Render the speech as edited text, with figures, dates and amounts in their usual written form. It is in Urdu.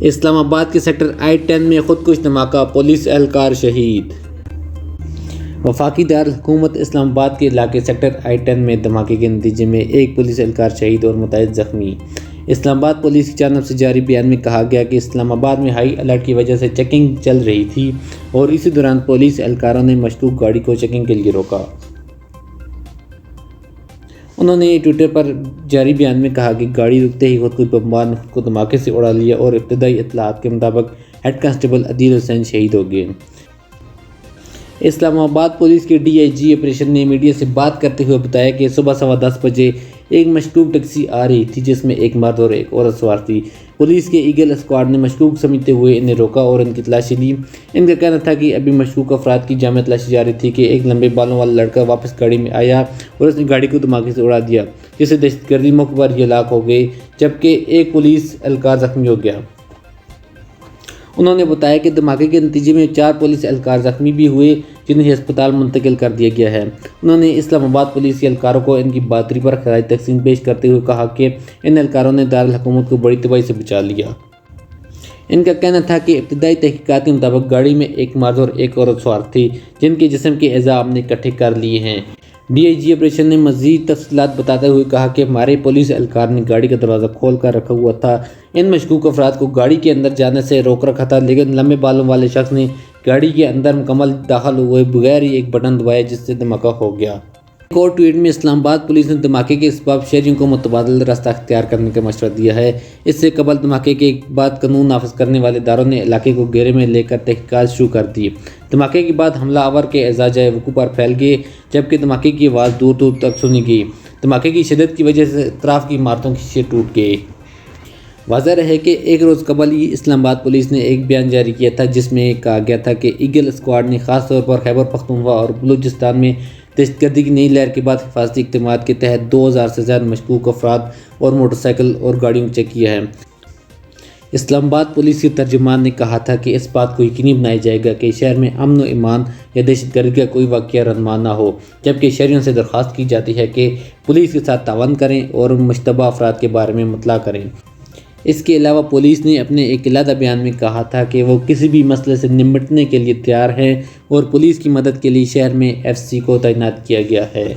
اسلام آباد کے سیکٹر I-10 میں خودکش دھماکہ، پولیس اہلکار شہید۔ وفاقی دارالحکومت اسلام آباد کے علاقے سیکٹر I-10 میں دھماکے کے نتیجے میں ایک پولیس اہلکار شہید اور متعدد زخمی۔ اسلام آباد پولیس کی جانب سے جاری بیان میں کہا گیا کہ اسلام آباد میں ہائی الرٹ کی وجہ سے چیکنگ چل رہی تھی اور اسی دوران پولیس اہلکاروں نے مشکوک گاڑی کو چیکنگ کے لیے روکا۔ انہوں نے ٹویٹر پر جاری بیان میں کہا کہ گاڑی رکتے ہی خودکش بمبار نے خود کو دھماکے سے اڑا لیا اور ابتدائی اطلاعات کے مطابق ہیڈ کانسٹیبل عدیل حسین شہید ہو گئے۔ اسلام آباد پولیس کے DIG آپریشن نے میڈیا سے بات کرتے ہوئے بتایا کہ صبح 10:15 بجے ایک مشکوک ٹیکسی آ رہی تھی جس میں ایک مرد اور ایک عورت سوار تھی۔ پولیس کے ایگل اسکواڈ نے مشکوک سمجھتے ہوئے انہیں روکا اور ان کی تلاشی لی۔ ان کا کہنا تھا کہ ابھی مشکوک افراد کی جامع تلاشی جاری تھی کہ ایک لمبے بالوں والا لڑکا واپس گاڑی میں آیا اور اس نے گاڑی کو دھماکے سے اڑا دیا، جس سے دہشت گردی موقع پر ہی ہلاک ہو گئے جبکہ ایک پولیس اہلکار زخمی ہو گیا۔ انہوں نے بتایا کہ دھماکے کے نتیجے میں 4 پولیس اہلکار زخمی بھی ہوئے جنہیں ہسپتال منتقل کر دیا گیا ہے۔ انہوں نے اسلام آباد پولیس کے اہلکاروں کو ان کی بہادری پر خراج تحسین پیش کرتے ہوئے کہا کہ ان اہلکاروں نے دارالحکومت کو بڑی تباہی سے بچا لیا۔ ان کا کہنا تھا کہ ابتدائی تحقیقات کے مطابق گاڑی میں ایک مرد اور ایک عورت سوار تھی جن کے جسم کے اعضاء ہم نے اکٹھے کر لیے ہیں۔ DIG آپریشن نے مزید تفصیلات بتاتے ہوئے کہا کہ ہمارے پولیس اہلکار نے گاڑی کا دروازہ کھول کر رکھا ہوا تھا۔ ان مشکوک افراد کو گاڑی کے اندر جانے سے روک رکھا تھا لیکن لمبے بالوں والے شخص نے گاڑی کے اندر مکمل داخل ہوئے بغیر ہی ایک بٹن دبائے جس سے دھماکہ ہو گیا۔ ایک اور ٹویٹ میں اسلام آباد پولیس نے دھماکے کے اسباب شہریوں کو متبادل راستہ اختیار کرنے کا مشورہ دیا ہے۔ اس سے قبل دھماکے کے بعد قانون نافذ کرنے والے اداروں نے علاقے کو گھیرے میں لے کر تحقیقات شروع کر دی۔ دھماکے کے بعد حملہ آور کے اعضاء جائے وقوع پر پھیل گئے جبکہ دھماکے کی آواز دور دور تک سنی گئی۔ دھماکے کی شدت کی وجہ سے اطراف کی عمارتوں کے شیشے ٹوٹ گئے۔ واضح رہے کہ ایک روز قبل ہی اسلام آباد پولیس نے ایک بیان جاری کیا تھا جس میں کہا گیا تھا کہ ایگل اسکواڈ نے خاص طور پر خیبر پختونخوا اور بلوچستان میں دہشت گردی کی نئی لہر کے بعد حفاظتی اقدامات کے تحت 2000 سے زیادہ مشکوک افراد اور موٹر سائیکل اور گاڑیوں کو چیک کیا ہے۔ اسلام آباد پولیس کے ترجمان نے کہا تھا کہ اس بات کو یقینی بنایا جائے گا کہ شہر میں امن و امان یا دہشت گردی کا کوئی واقعہ رونما نہ ہو، جبکہ شہریوں سے درخواست کی جاتی ہے کہ پولیس کے ساتھ تعاون کریں اور مشتبہ افراد کے بارے میں اطلاع کریں۔ اس کے علاوہ پولیس نے اپنے ایک علیحدہ بیان میں کہا تھا کہ وہ کسی بھی مسئلے سے نمٹنے کے لیے تیار ہے اور پولیس کی مدد کے لیے شہر میں FC کو تعینات کیا گیا ہے۔